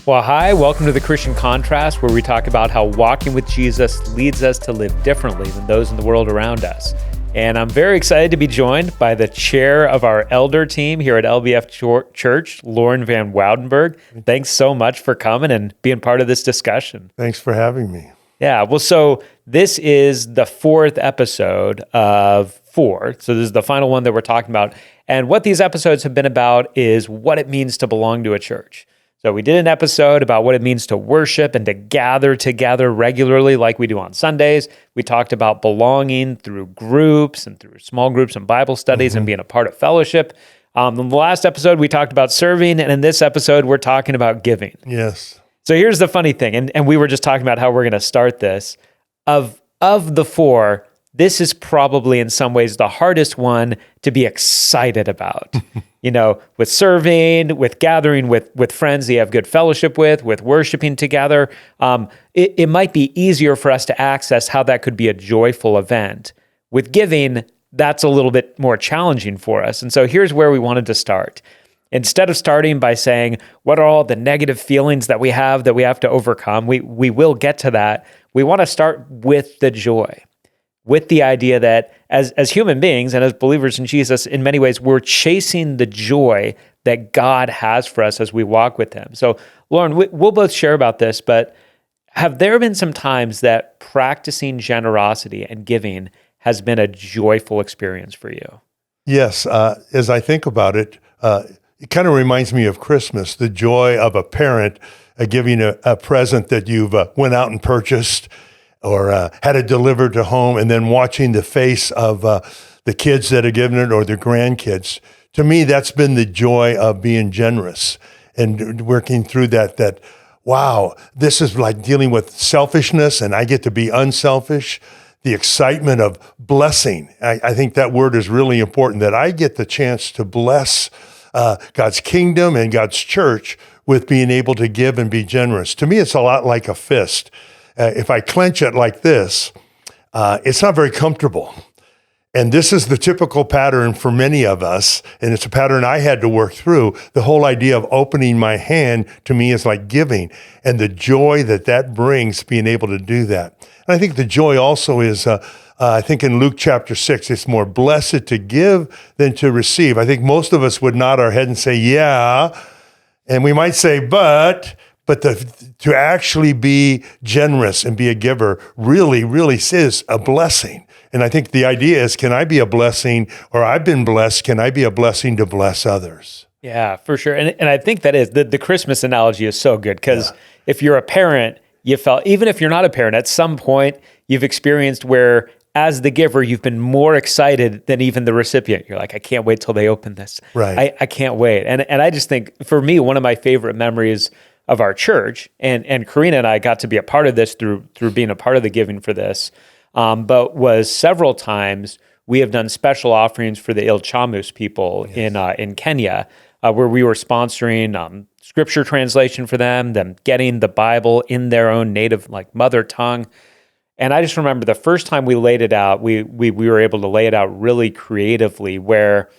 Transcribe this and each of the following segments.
Well, hi, welcome to the Christian Contrast, where we talk about how walking with Jesus leads us to live differently than those in the world around us. And I'm very excited to be joined by the chair of our elder team here at LBF Church, Loren VanWoudenberg. Thanks so much for coming and being part of this discussion. Thanks for having me. Yeah, well, so this is the fourth episode of 4. So this is the final one that we're talking about. And what these episodes have been about is what it means to belong to a church. So we did an episode about what it means to worship and to gather together regularly like we do on Sundays. We talked about belonging through groups and through small groups and Bible studies and being a part of fellowship. In the last episode, we talked about serving, and in this episode, we're talking about giving. Yes. So here's the funny thing, and we were just talking about how we're going to start this. Of the 4, this is probably in some ways the hardest one to be excited about. With serving, with gathering with friends that you have good fellowship with worshiping together. It might be easier for us to access how that could be a joyful event. With giving, that's a little bit more challenging for us. And so here's where we wanted to start. Instead of starting by saying, what are all the negative feelings that we have to overcome? We will get to that. We want to start with the joy, with the idea that as human beings and as believers in Jesus, in many ways, we're chasing the joy that God has for us as we walk with him. So, Loren, we'll both share about this, but have there been some times that practicing generosity and giving has been a joyful experience for you? Yes. As I think about it, it kind of reminds me of Christmas, the joy of a parent giving a present that you've went out and purchased or had it delivered to home, and then watching the face of the kids that are given it or the grandkids. To me, that's been the joy of being generous and working through that, wow, this is like dealing with selfishness and I get to be unselfish. The excitement of blessing. I think that word is really important, that I get the chance to bless God's kingdom and God's church with being able to give and be generous. To me, it's a lot like a fist. If I clench it like this, it's not very comfortable. And this is the typical pattern for many of us, and it's a pattern I had to work through. The whole idea of opening my hand to me is like giving, and the joy that brings, being able to do that. And I think the joy also is, I think in Luke chapter 6, it's more blessed to give than to receive. I think most of us would nod our head and say, yeah, and we might say, but to actually be generous and be a giver really, really is a blessing. And I think the idea is, can I be a blessing, or I've been blessed, can I be a blessing to bless others? Yeah, for sure. And I think that is, the Christmas analogy is so good, because if you're a parent, you felt, even if you're not a parent, at some point you've experienced where as the giver, you've been more excited than even the recipient. You're like, I can't wait till they open this. Right. I can't wait. And I just think, for me, one of my favorite memories of our church, and Karina and I got to be a part of this through being a part of the giving for this, but was several times we have done special offerings for the Ilchamus people in Kenya, where we were sponsoring scripture translation for them getting the Bible in their own native, like, mother tongue. And I just remember the first time we laid it out, we were able to lay it out really creatively, where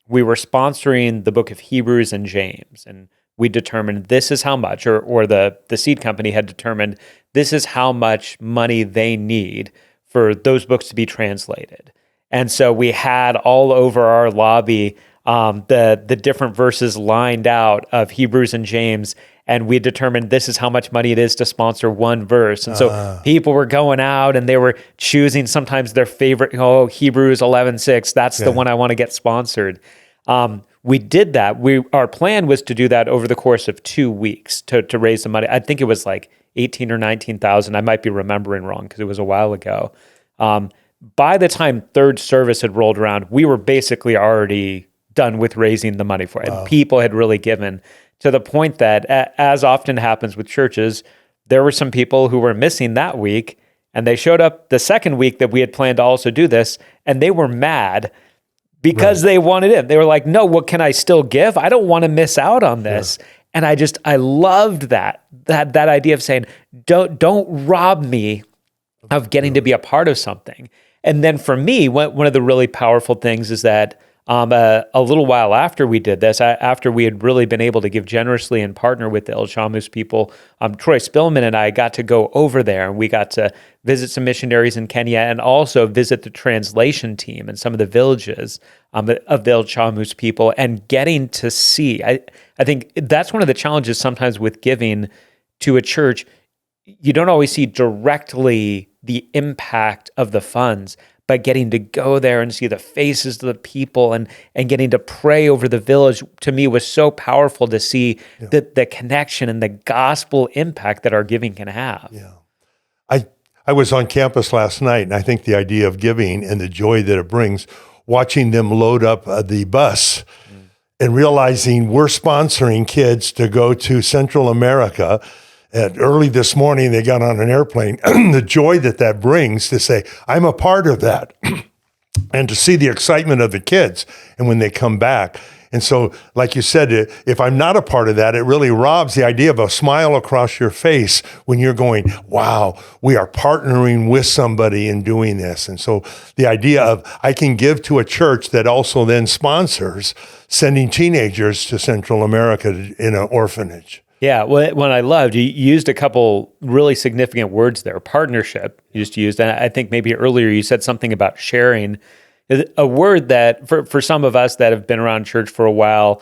we were sponsoring the book of Hebrews and James, and we determined this is how much, or the seed company had determined this is how much money they need for those books to be translated. And so we had all over our lobby the different verses lined out of Hebrews and James, and we determined this is how much money it is to sponsor one verse. And so people were going out and they were choosing sometimes their favorite, Hebrews 11:6, that's the one I want to get sponsored. We did that. Our plan was to do that over the course of 2 weeks to raise the money. I think it was like 18 or 19,000. I might be remembering wrong because it was a while ago. By the time third service had rolled around, we were basically already done with raising the money for it. Wow. People had really given, to the point that, as often happens with churches, there were some people who were missing that week, and they showed up the second week that we had planned to also do this, and they were mad because they wanted it. They were like, no, what can I still give? I don't want to miss out on this. Sure. And I loved that idea of saying, don't rob me of getting to be a part of something. And then for me, one of the really powerful things is that A little while after we did this, after we had really been able to give generously and partner with the El Shamus people, Troy Spillman and I got to go over there, and we got to visit some missionaries in Kenya and also visit the translation team and some of the villages of the El Shamus people, and getting to see. I think that's one of the challenges sometimes with giving to a church. You don't always see directly the impact of the funds, but getting to go there and see the faces of the people and getting to pray over the village, to me, was so powerful to see the connection and the gospel impact that our giving can have. Yeah. I was on campus last night, and I think the idea of giving and the joy that it brings, watching them load up the bus and realizing we're sponsoring kids to go to Central America. And early this morning, they got on an airplane. The joy that brings to say, I'm a part of that, and to see the excitement of the kids and when they come back. And so, like you said, if I'm not a part of that, it really robs the idea of a smile across your face when you're going, wow, we are partnering with somebody in doing this. And so the idea of I can give to a church that also then sponsors sending teenagers to Central America in an orphanage. Yeah, well, what I loved, you used a couple really significant words there. Partnership, you just used, and I think maybe earlier you said something about sharing, a word that for some of us that have been around church for a while,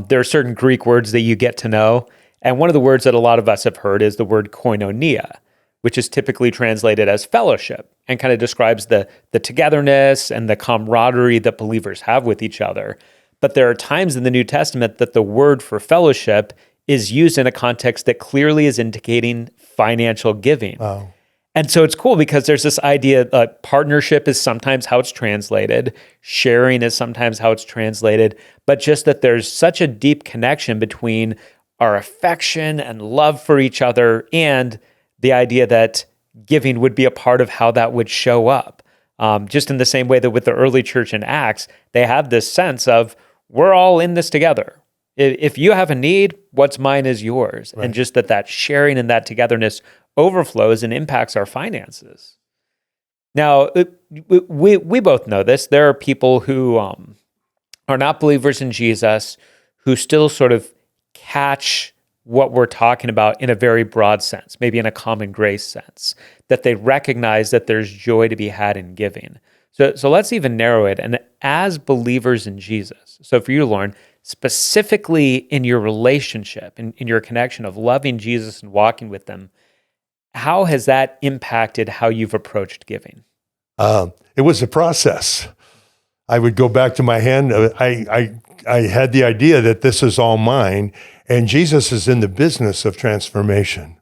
there are certain Greek words that you get to know, and one of the words that a lot of us have heard is the word koinonia, which is typically translated as fellowship, and kind of describes the togetherness and the camaraderie that believers have with each other. But there are times in the New Testament that the word for fellowship is used in a context that clearly is indicating financial giving. Wow. And so it's cool because there's this idea that partnership is sometimes how it's translated, sharing is sometimes how it's translated, but just that there's such a deep connection between our affection and love for each other and the idea that giving would be a part of how that would show up. Just in the same way that with the early church in Acts, they have this sense of, we're all in this together. If you have a need, what's mine is yours. Right. And just that sharing and that togetherness overflows and impacts our finances. Now, we both know this. There are people who are not believers in Jesus who still sort of catch what we're talking about in a very broad sense, maybe in a common grace sense, that they recognize that there's joy to be had in giving. So let's even narrow it. And as believers in Jesus, so for you, Loren, specifically in your relationship, in your connection of loving Jesus and walking with them, how has that impacted how you've approached giving? It was a process. I would go back to my hand. I had the idea that this is all mine, and Jesus is in the business of transformation.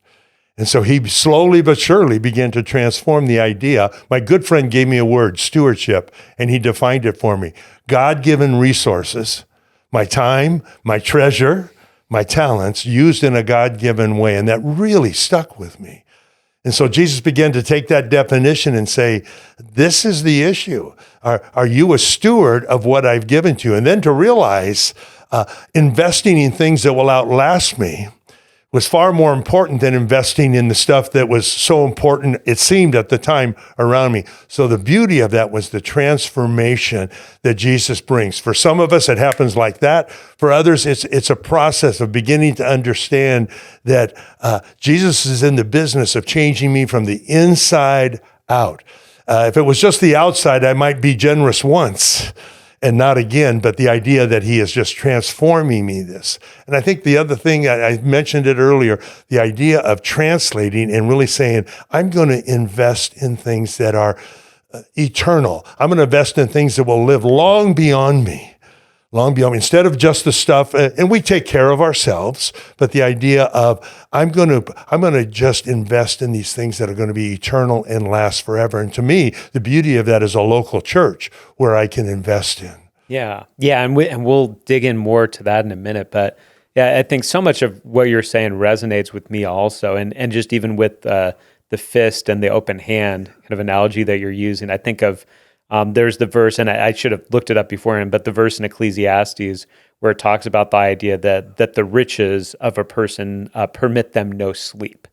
And so he slowly but surely began to transform the idea. My good friend gave me a word, stewardship, and he defined it for me. God-given resources, my time, my treasure, my talents, used in a God-given way. And that really stuck with me. And so Jesus began to take that definition and say, this is the issue. Are you a steward of what I've given to you? And then to realize investing in things that will outlast me was far more important than investing in the stuff that was so important, it seemed at the time, around me. So the beauty of that was the transformation that Jesus brings. For some of us, it happens like that. For others, it's a process of beginning to understand that Jesus is in the business of changing me from the inside out. If it was just the outside, I might be generous once and not again, but the idea that he is just transforming me this. And I think the other thing, I mentioned it earlier, the idea of translating and really saying, I'm going to invest in things that are eternal. I'm going to invest in things that will live long beyond me. Long beyond me, instead of just the stuff, and we take care of ourselves, but the idea of I'm going to just invest in these things that are going to be eternal and last forever. And to me, the beauty of that is a local church where I can invest in. Yeah, and we'll dig in more to that in a minute. But yeah, I think so much of what you're saying resonates with me also, and just even with the fist and the open hand kind of analogy that you're using. I think of there's the verse, and I should have looked it up beforehand, but the verse in Ecclesiastes where it talks about the idea that the riches of a person permit them no sleep.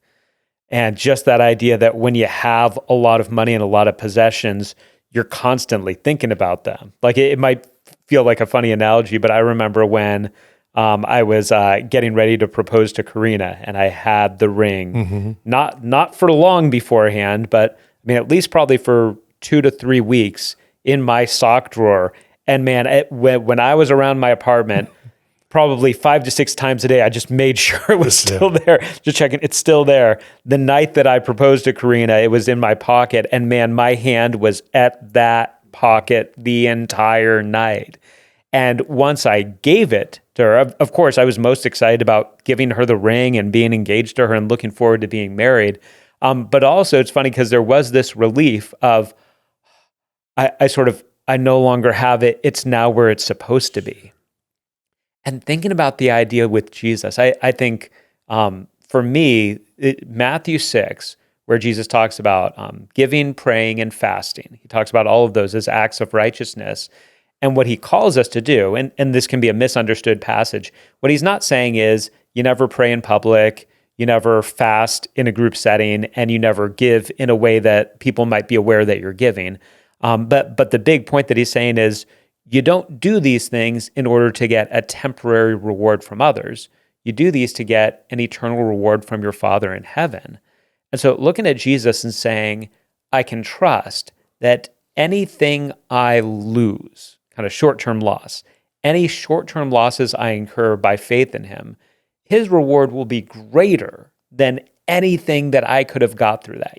And just that idea that when you have a lot of money and a lot of possessions, you're constantly thinking about them. Like it might feel like a funny analogy, but I remember when I was getting ready to propose to Karina, and I had the ring, not for long beforehand, but I mean, at least probably for 2 to 3 weeks in my sock drawer. And man, when I was around my apartment, probably 5 to 6 times a day, I just made sure it was still there. Just checking, it's still there. The night that I proposed to Karina, it was in my pocket, and man, my hand was at that pocket the entire night. And once I gave it to her, of course, I was most excited about giving her the ring and being engaged to her and looking forward to being married. But also, it's funny because there was this relief of, I no longer have it. It's now where it's supposed to be. And thinking about the idea with Jesus, I think for me, Matthew 6, where Jesus talks about giving, praying, and fasting. He talks about all of those as acts of righteousness. And what he calls us to do, and this can be a misunderstood passage, what he's not saying is you never pray in public, you never fast in a group setting, and you never give in a way that people might be aware that you're giving. But the big point that he's saying is you don't do these things in order to get a temporary reward from others. You do these to get an eternal reward from your Father in heaven. And so looking at Jesus and saying, I can trust that anything I lose, kind of short-term loss, any short-term losses I incur by faith in him, his reward will be greater than anything that I could have got through that.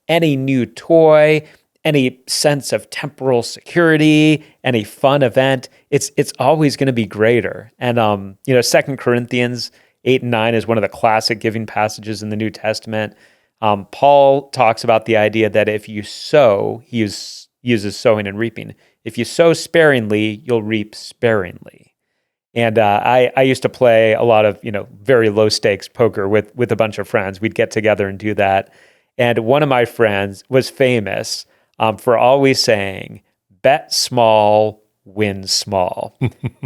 Any new toy, any sense of temporal security, any fun event, it's always going to be greater. And 2 Corinthians 8 and 9 is one of the classic giving passages in the New Testament. Paul talks about the idea that if you sow, he uses sowing and reaping. If you sow sparingly, you'll reap sparingly. And I used to play a lot of very low stakes poker with a bunch of friends. We'd get together and do that. And one of my friends was famous for always saying, bet small, win small.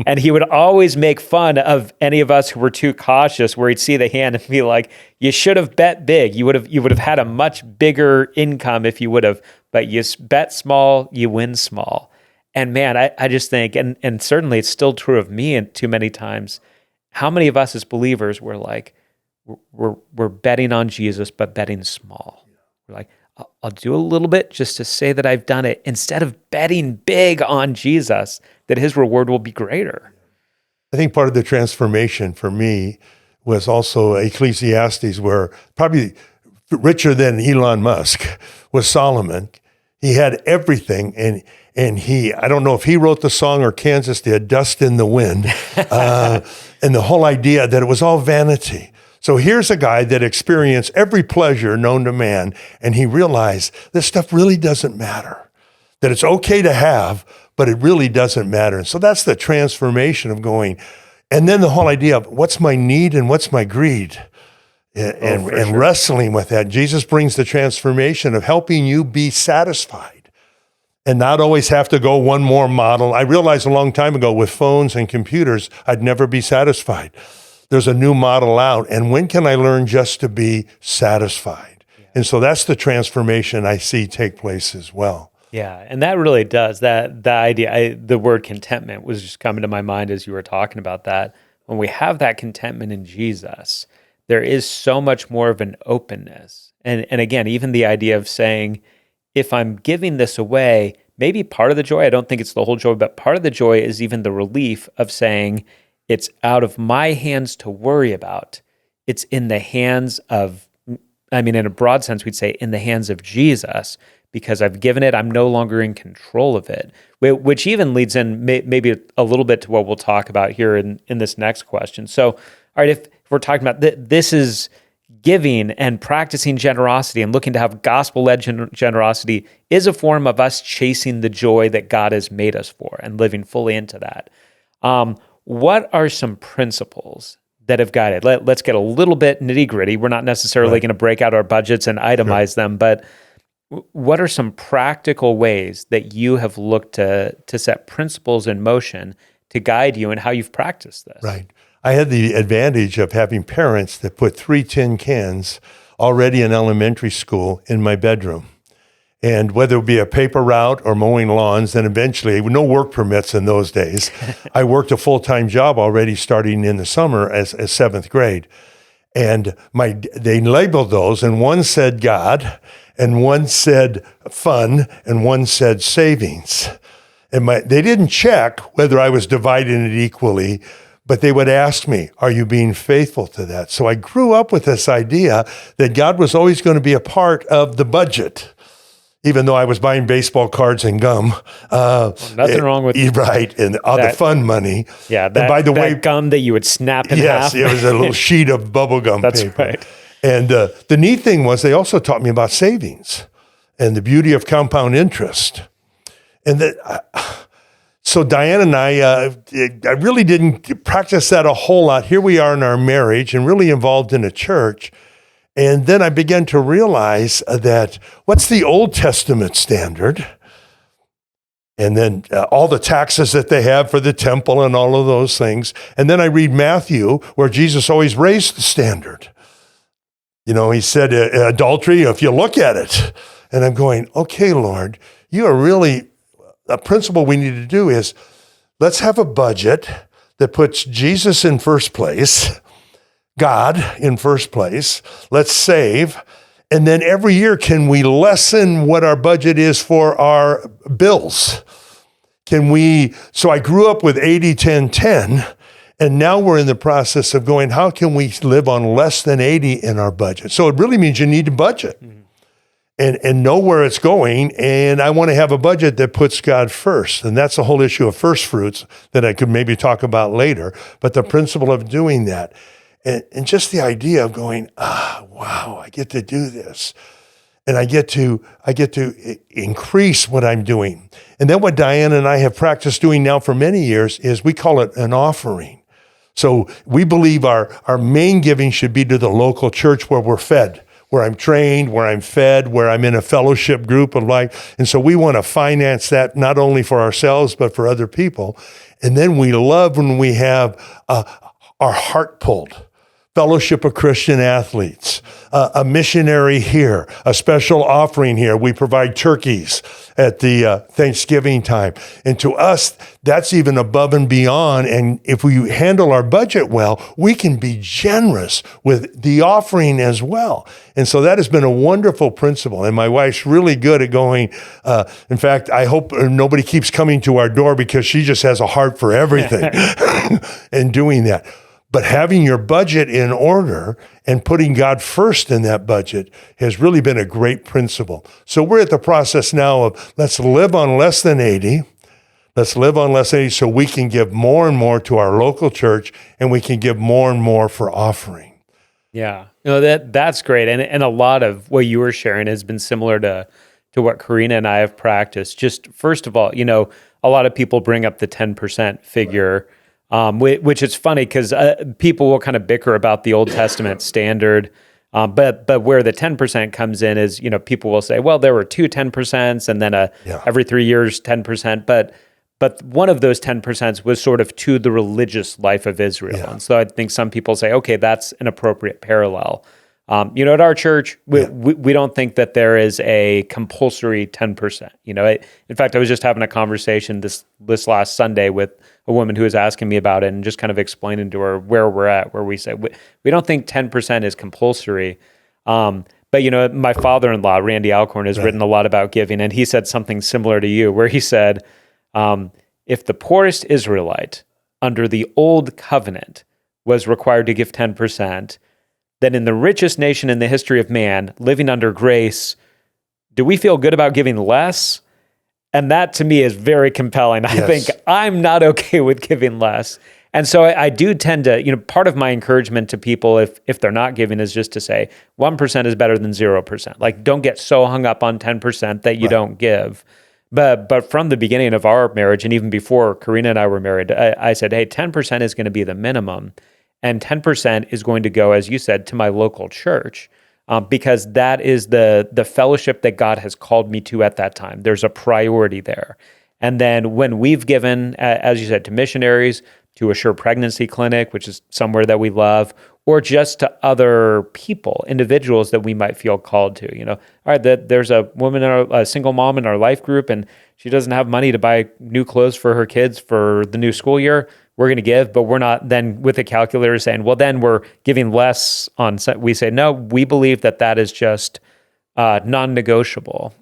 And he would always make fun of any of us who were too cautious, where he'd see the hand and be like, you should have bet big. You would have had a much bigger income if you would have, but you bet small, you win small. And man, I just think, and certainly it's still true of me and too many times, how many of us as believers were like, we're betting on Jesus, but betting small. We're like, I'll do a little bit just to say that I've done it, instead of betting big on Jesus, that his reward will be greater. I think part of the transformation for me was also Ecclesiastes, where probably richer than Elon Musk was Solomon. He had everything, and I don't know if he wrote the song or Kansas did, Dust in the Wind, and the whole idea that it was all vanity. So here's a guy that experienced every pleasure known to man, and he realized this stuff really doesn't matter, that it's okay to have, but it really doesn't matter. And so that's the transformation of going. And then the whole idea of what's my need and what's my greed, and wrestling with that. Jesus brings the transformation of helping you be satisfied and not always have to go one more model. I realized a long time ago with phones and computers, I'd never be satisfied. There's a new model out, and when can I learn just to be satisfied? Yeah. And so that's the transformation I see take place as well. Yeah, and that really does. The idea, the word contentment was just coming to my mind as you were talking about that. When we have that contentment in Jesus, there is so much more of an openness. And again, even the idea of saying, if I'm giving this away, maybe part of the joy, I don't think it's the whole joy, but part of the joy is even the relief of saying, it's out of my hands to worry about. It's in the hands of, in a broad sense, we'd say in the hands of Jesus, because I've given it, I'm no longer in control of it, which even leads in maybe a little bit to what we'll talk about here in this next question. So, all right, if we're talking about this is giving and practicing generosity and looking to have gospel-led generosity is a form of us chasing the joy that God has made us for and living fully into that. What are some principles that have guided? Let's get a little bit nitty-gritty. We're not necessarily going to break out our budgets and itemize them, but what are some practical ways that you have looked to set principles in motion to guide you in how you've practiced this? Right. I had the advantage of having parents that put 3 tin cans already in elementary school in my bedroom. And whether it be a paper route or mowing lawns, then eventually, no work permits in those days. I worked a full-time job already starting in the summer as seventh grade. And they labeled those, and one said God, and one said fun, and one said savings. And they didn't check whether I was dividing it equally, but they would ask me, are you being faithful to that? So I grew up with this idea that God was always going to be a part of the budget, even though I was buying baseball cards and gum. Nothing wrong with right, and all the fun money. Yeah, and by the way, gum that you would snap in yes, half. it was a little sheet of bubble gum That's paper. right. And the neat thing was they also taught me about savings and the beauty of compound interest. And so Diane and I really didn't practice that a whole lot. Here we are in our marriage and really involved in a church. And then I began to realize that what's the Old Testament standard? And then all the taxes that they have for the temple and all of those things. And then I read Matthew, where Jesus always raised the standard. You know, he said, adultery, if you look at it. And I'm going, okay, Lord, you are really, a principle we need to do is, let's have a budget that puts Jesus in first place, God in first place. Let's save. And then every year, can we lessen what our budget is for our bills? So I grew up with 80-10-10, and now we're in the process of going, how can we live on less than 80 in our budget? So it really means you need to budget and know where it's going. And I want to have a budget that puts God first. And that's the whole issue of first fruits that I could maybe talk about later. But the principle of doing that, and just the idea of going, wow, I get to do this. And I get to increase what I'm doing. And then what Diane and I have practiced doing now for many years is we call it an offering. So we believe our main giving should be to the local church where we're fed, where I'm trained, where I'm fed, where I'm in a fellowship group of life. And so we want to finance that not only for ourselves, but for other people. And then we love when we have our heart pulled. Fellowship of Christian Athletes, a missionary here, a special offering here. We provide turkeys at the Thanksgiving time. And to us, that's even above and beyond. And if we handle our budget well, we can be generous with the offering as well. And so that has been a wonderful principle. And my wife's really good at going, in fact, I hope nobody keeps coming to our door because she just has a heart for everything and doing that. But having your budget in order and putting God first in that budget has really been a great principle. So we're at the process now of let's live on less than 80. Let's live on less than 80 so we can give more and more to our local church and we can give more and more for offering. Yeah, that's great. And a lot of what you were sharing has been similar to what Karina and I have practiced. Just first of all, a lot of people bring up the 10% figure. Which is funny because people will kind of bicker about the Old Testament standard, but where the 10% comes in is, people will say, well, there were two 10%s and then every 3 years 10%, but one of those 10% was sort of to the religious life of Israel. Yeah. And so I think some people say, okay, that's an appropriate parallel. At our church, we don't think that there is a compulsory 10%. In fact, I was just having a conversation this last Sunday with a woman who was asking me about it and just kind of explaining to her where we're at, where we say, we don't think 10% is compulsory. But, my father-in-law, Randy Alcorn, has written a lot about giving, and he said something similar to you, where he said, if the poorest Israelite under the old covenant was required to give 10%, then in the richest nation in the history of man, living under grace, do we feel good about giving less? And that to me is very compelling. Yes. I think I'm not okay with giving less. And so I do tend to, part of my encouragement to people, if they're not giving, is just to say 1% is better than 0%. Like, don't get so hung up on 10% that you don't give. But from the beginning of our marriage, and even before Karina and I were married, I said, hey, 10% is going to be the minimum. And 10% is going to go, as you said, to my local church, because that is the fellowship that God has called me to at that time. There's a priority there. And then when we've given, as you said, to missionaries, to Assure Pregnancy Clinic, which is somewhere that we love, or just to other people, individuals that we might feel called to. All right, there's a woman, a single mom in our life group, and she doesn't have money to buy new clothes for her kids for the new school year. We're going to give, but we're not then with a calculator saying, well, then we're giving less on. We say, no, we believe that is just non-negotiable.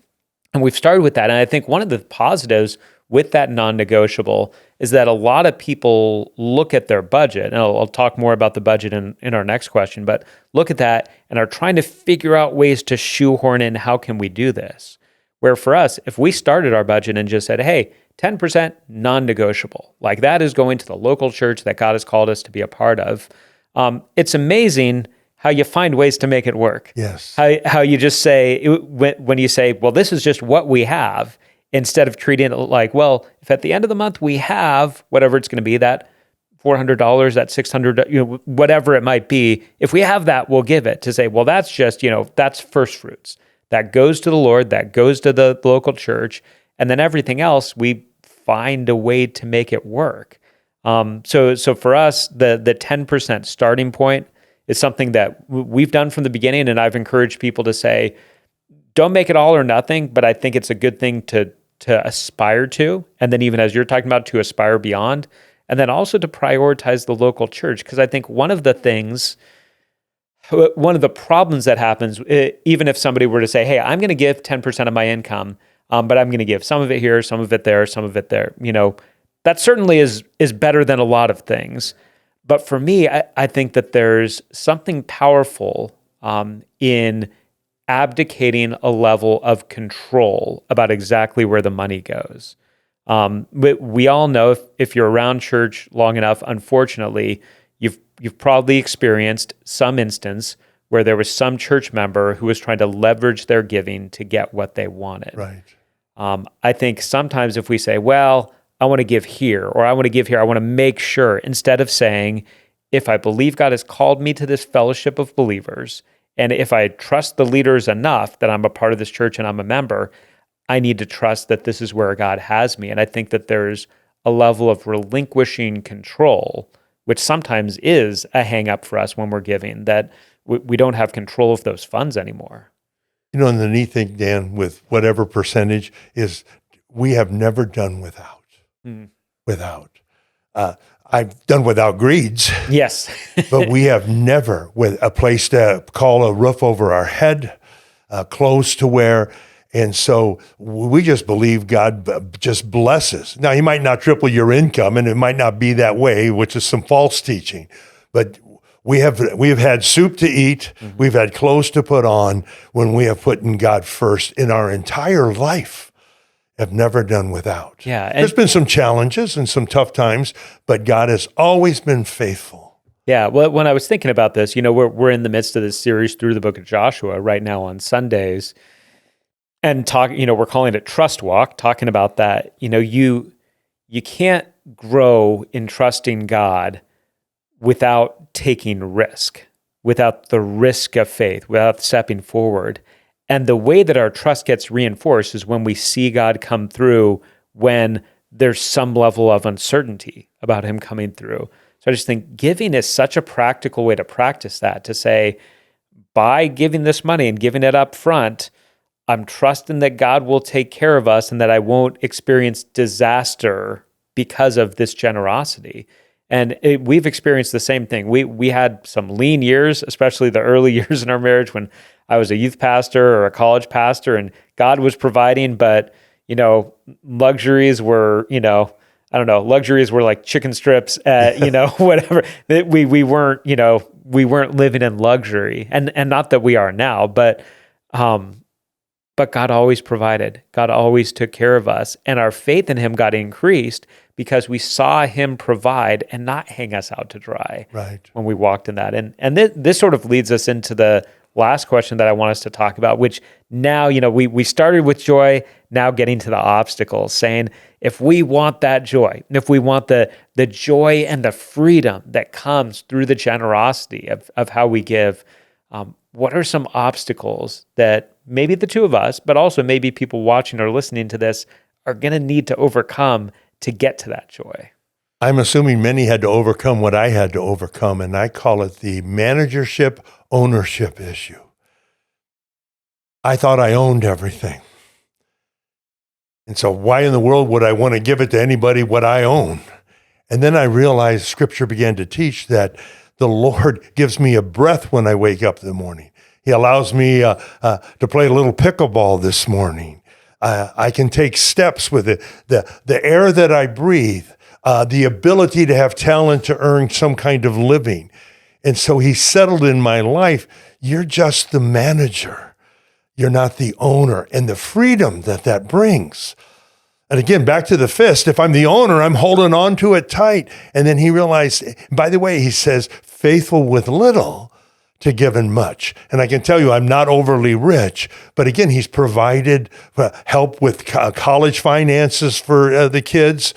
And we've started with that. And I think one of the positives with that non-negotiable is that a lot of people look at their budget, and I'll talk more about the budget in our next question, but look at that and are trying to figure out ways to shoehorn in, how can we do this? Where for us, if we started our budget and just said, hey, 10% non-negotiable, like that is going to the local church that God has called us to be a part of, it's amazing how you find ways to make it work. Yes. How you just say, when you say, well, this is just what we have, instead of treating it like, well, if at the end of the month we have whatever it's going to be, that $400, that $600, whatever it might be, if we have that, we'll give it. To say, well, that's just, that's first fruits. That goes to the Lord, that goes to the local church, and then everything else, we find a way to make it work. So for us, the 10% starting point is something that we've done from the beginning, and I've encouraged people to say, don't make it all or nothing, but I think it's a good thing to aspire to, and then even as you're talking about, to aspire beyond, and then also to prioritize the local church. Because I think one of the problems that happens, even if somebody were to say, hey, I'm going to give 10% of my income, but I'm going to give some of it here, some of it there, some of it there, that certainly is better than a lot of things. But for me, I think that there's something powerful in abdicating a level of control about exactly where the money goes. We all know, if you're around church long enough, unfortunately, you've probably experienced some instance where there was some church member who was trying to leverage their giving to get what they wanted. Right. I think sometimes if we say, well, I want to give here, or I want to give here, I want to make sure, instead of saying, if I believe God has called me to this fellowship of believers, and if I trust the leaders enough that I'm a part of this church and I'm a member, I need to trust that this is where God has me. And I think that there's a level of relinquishing control, which sometimes is a hang up for us when we're giving, that we don't have control of those funds anymore. And the neat thing, Dan, with whatever percentage is, we have never done without. Without. I've done without greeds. Yes. But we have never, with a place to call a roof over our head, close to where, and so we just believe God just blesses. Now, He might not triple your income, and it might not be that way, which is some false teaching, but we have had soup to eat, we've had clothes to put on when we have put in God first in our entire life. Have never done without. Yeah, there's been some challenges and some tough times, but God has always been faithful. Yeah, well, when I was thinking about this, we're in the midst of this series through the book of Joshua right now on Sundays, and we're calling it Trust Walk, talking about that. You can't grow in trusting God without taking risk, without the risk of faith, without stepping forward. And the way that our trust gets reinforced is when we see God come through, when there's some level of uncertainty about Him coming through. So I just think giving is such a practical way to practice that, to say, by giving this money and giving it up front, I'm trusting that God will take care of us and that I won't experience disaster because of this generosity. And we've experienced the same thing. We had some lean years, especially the early years in our marriage when I was a youth pastor or a college pastor, and God was providing, but, luxuries were, luxuries were like chicken strips, whatever. We weren't living in luxury, and not that we are now, but God always provided. God always took care of us, and our faith in Him got increased because we saw Him provide and not hang us out to dry. Right. When we walked in that. And this sort of leads us into the last question that I want us to talk about, which now, we started with joy, now getting to the obstacles, saying, if we want that joy, if we want the joy and the freedom that comes through the generosity of how we give, what are some obstacles that maybe the two of us, but also maybe people watching or listening to this, are going to need to overcome to get to that joy? I'm assuming many had to overcome what I had to overcome, and I call it the managership ownership issue. I thought I owned everything. And so why in the world would I want to give it to anybody what I own? And then I realized Scripture began to teach that the Lord gives me a breath when I wake up in the morning. He allows me to play a little pickleball this morning. I can take steps with it. The air that I breathe, the ability to have talent to earn some kind of living. And so he settled in my life. You're just the manager. You're not the owner, and the freedom that brings. And again, back to the fist, if I'm the owner, I'm holding on to it tight. And then he realized, by the way, he says, faithful with little to given much. And I can tell you, I'm not overly rich, but again, he's provided help with college finances for the kids.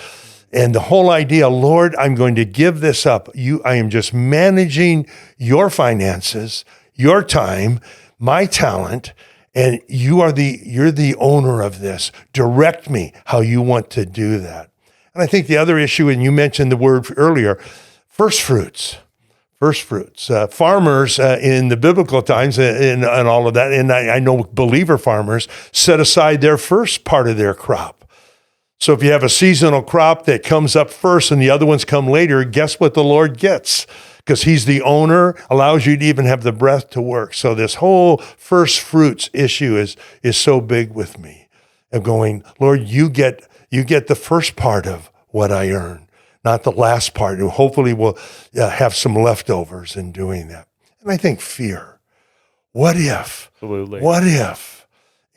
And the whole idea, Lord, I'm going to give this up. I am just managing your finances, your time, my talent, and you're the owner of this. Direct me how you want to do that. And I think the other issue, and you mentioned the word earlier, first fruits. First fruits. Farmers in the biblical times and all of that, and I know believer farmers set aside their first part of their crop. So if you have a seasonal crop that comes up first and the other ones come later, guess what the Lord gets? Because he's the owner, allows you to even have the breath to work. So this whole first fruits issue is so big with me. Of going, Lord, you get the first part of what I earn, not the last part. And hopefully we'll have some leftovers in doing that. And I think fear. What if? Absolutely. What if?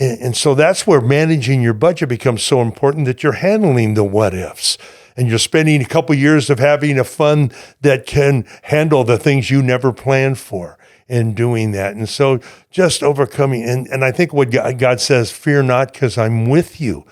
And so that's where managing your budget becomes so important, that you're handling the what ifs. And you're spending a couple years of having a fund that can handle the things you never planned for in doing that. And so just overcoming, and I think what God says, fear not, because I'm with you.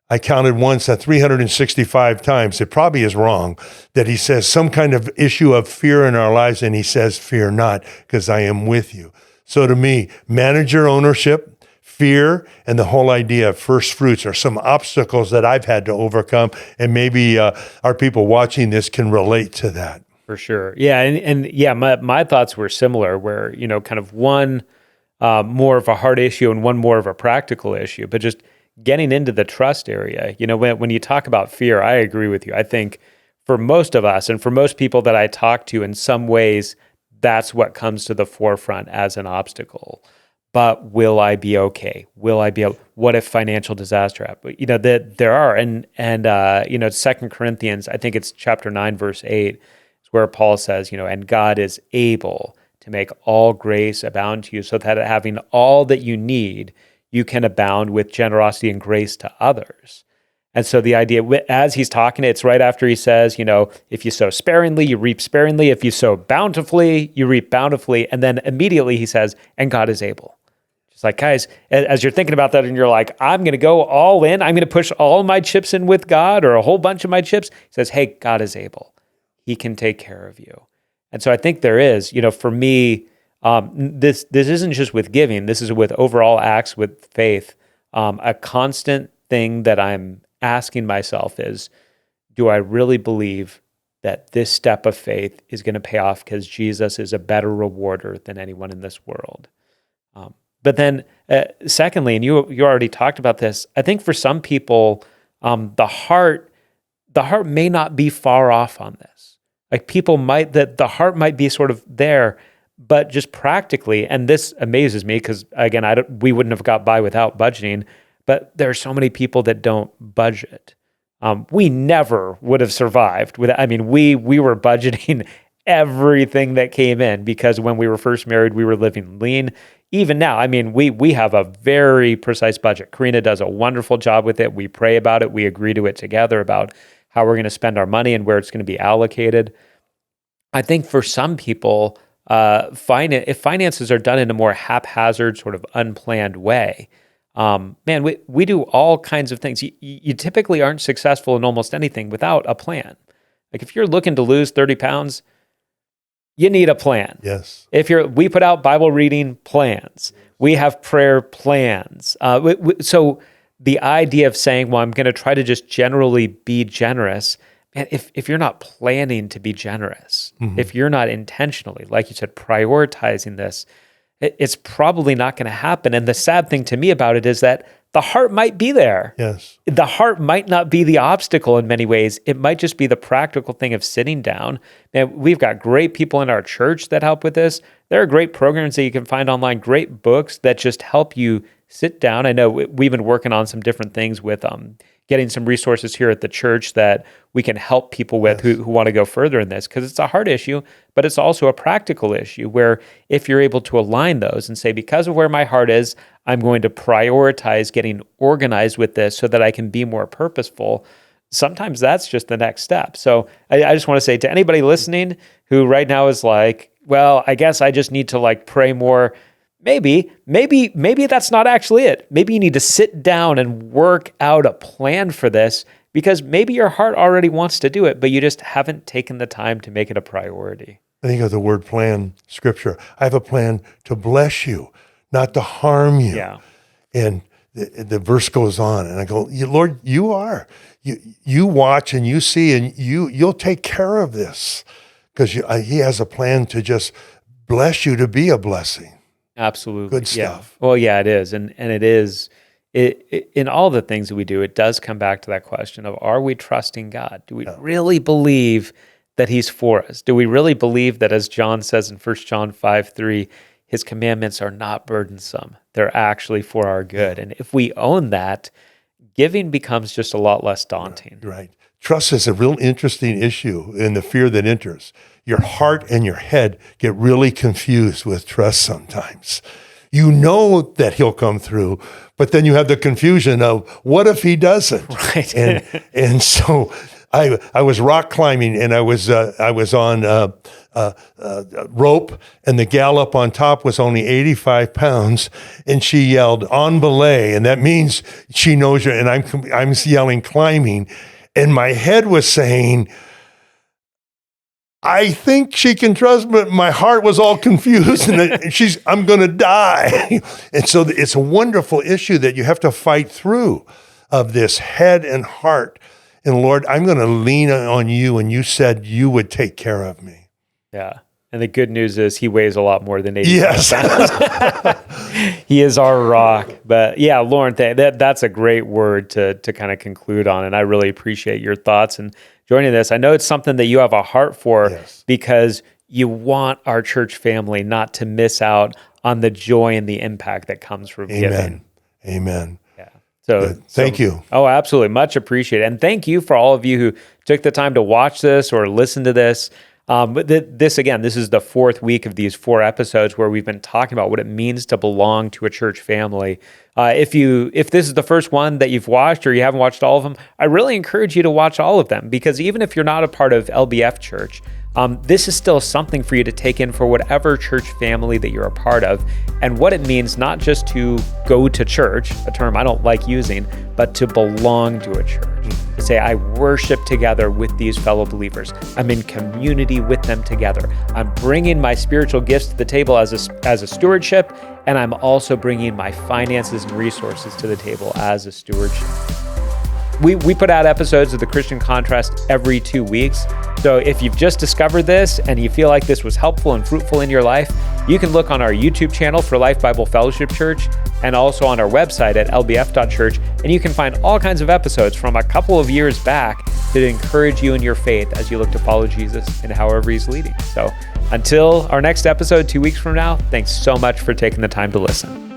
I counted once at 365 times, it probably is wrong, that he says some kind of issue of fear in our lives, and he says, fear not, because I am with you. So to me, manager ownership, fear, and the whole idea of first fruits are some obstacles that I've had to overcome, and maybe our people watching this can relate to that. For sure. Yeah. And yeah, my thoughts were similar, where, kind of one more of a hard issue and one more of a practical issue, but just getting into the trust area. When you talk about fear, I agree with you. I think for most of us and for most people that I talk to, in some ways, that's what comes to the forefront as an obstacle. But will I be okay? Will I be able? What if financial disaster happens? There are, and 2 Corinthians, I think it's chapter 9, verse 8, is where Paul says, and God is able to make all grace abound to you, so that having all that you need, you can abound with generosity and grace to others. And so the idea, as he's talking, it's right after he says, if you sow sparingly, you reap sparingly. If you sow bountifully, you reap bountifully. And then immediately he says, and God is able. Just like, guys, as you're thinking about that and you're like, I'm going to go all in, I'm going to push all my chips in with God, or a whole bunch of my chips. He says, hey, God is able. He can take care of you. And so I think there is, for me, this isn't just with giving. This is with overall acts with faith. A constant thing that I'm asking myself is, do I really believe that this step of faith is going to pay off because Jesus is a better rewarder than anyone in this world? But then secondly, and you already talked about this, I think for some people, the heart may not be far off on this. Like people the heart might be sort of there, but just practically, and this amazes me because again, we wouldn't have got by without budgeting, but there are so many people that don't budget. We never would have survived with. We were budgeting everything that came in, because when we were first married, we were living lean. Even now, we have a very precise budget. Karina does a wonderful job with it. We pray about it. We agree to it together about how we're going to spend our money and where it's going to be allocated. I think for some people, if finances are done in a more haphazard, sort of unplanned way, we do all kinds of things. You typically aren't successful in almost anything without a plan. Like if you're looking to lose 30 pounds, you need a plan. Yes. We put out Bible reading plans. We have prayer plans. So the idea of saying, well, I'm going to try to just generally be generous, man, if you're not planning to be generous, if you're not intentionally, like you said, prioritizing this, it's probably not going to happen. And the sad thing to me about it is that the heart might be there. Yes. The heart might not be the obstacle in many ways. It might just be the practical thing of sitting down. And we've got great people in our church that help with this. There are great programs that you can find online, great books that just help you sit down. I know we've been working on some different things with getting some resources here at the church that we can help people with who want to go further in this, because it's a hard issue, but it's also a practical issue where if you're able to align those and say, because of where my heart is, I'm going to prioritize getting organized with this so that I can be more purposeful. Sometimes that's just the next step. So I just want to say to anybody listening who right now is like, well, I guess I just need to like pray more. Maybe that's not actually it. Maybe you need to sit down and work out a plan for this, because maybe your heart already wants to do it, but you just haven't taken the time to make it a priority. I think of the word plan, Scripture. I have a plan to bless you, not to harm you. Yeah. And the verse goes on, and I go, Lord, you are. You watch and you see, and you'll take care of this, because he has a plan to just bless you, to be a blessing. Absolutely. Good stuff. Yeah. Well, yeah, it is. And it is, in all the things that we do, it does come back to that question of, are we trusting God? Do we really believe that he's for us? Do we really believe that, as John says in 1 John 5:3, his commandments are not burdensome. They're actually for our good. And if we own that, giving becomes just a lot less daunting. Right. Trust is a real interesting issue in the fear that enters. Your heart and your head get really confused with trust sometimes. You know that he'll come through, but then you have the confusion of, what if he doesn't? Right. And so I was rock climbing, and I was on rope, and the gal up on top was only 85 pounds, and she yelled, "En belay," and that means she knows you. And I'm yelling, climbing, and my head was saying, I think she can trust, but my heart was all confused, and I'm going to die. And so it's a wonderful issue that you have to fight through, of this head and heart. And Lord, I'm going to lean on you, and you said you would take care of me. Yeah. And the good news is he weighs a lot more than 80 Yes. pounds. He is our rock. But yeah, Loren, that's a great word to kind of conclude on. And I really appreciate your thoughts and joining this. I know it's something that you have a heart for, because you want our church family not to miss out on the joy and the impact that comes from giving. Amen. Yeah. So thank you. Oh, absolutely. Much appreciated. And thank you for all of you who took the time to watch this or listen to this. But this is the fourth week of these 4 episodes where we've been talking about what it means to belong to a church family. If this is the first one that you've watched, or you haven't watched all of them, I really encourage you to watch all of them, because even if you're not a part of LBF Church, this is still something for you to take in for whatever church family that you're a part of, and what it means not just to go to church, a term I don't like using, but to belong to a church. To say, I worship together with these fellow believers. I'm in community with them together. I'm bringing my spiritual gifts to the table as a stewardship, and I'm also bringing my finances and resources to the table as a stewardship. We put out episodes of The Christian Contrast every 2 weeks. So if you've just discovered this and you feel like this was helpful and fruitful in your life, you can look on our YouTube channel for Life Bible Fellowship Church, and also on our website at lbf.church. And you can find all kinds of episodes from a couple of years back that encourage you in your faith as you look to follow Jesus and however he's leading. So until our next episode 2 weeks from now, thanks so much for taking the time to listen.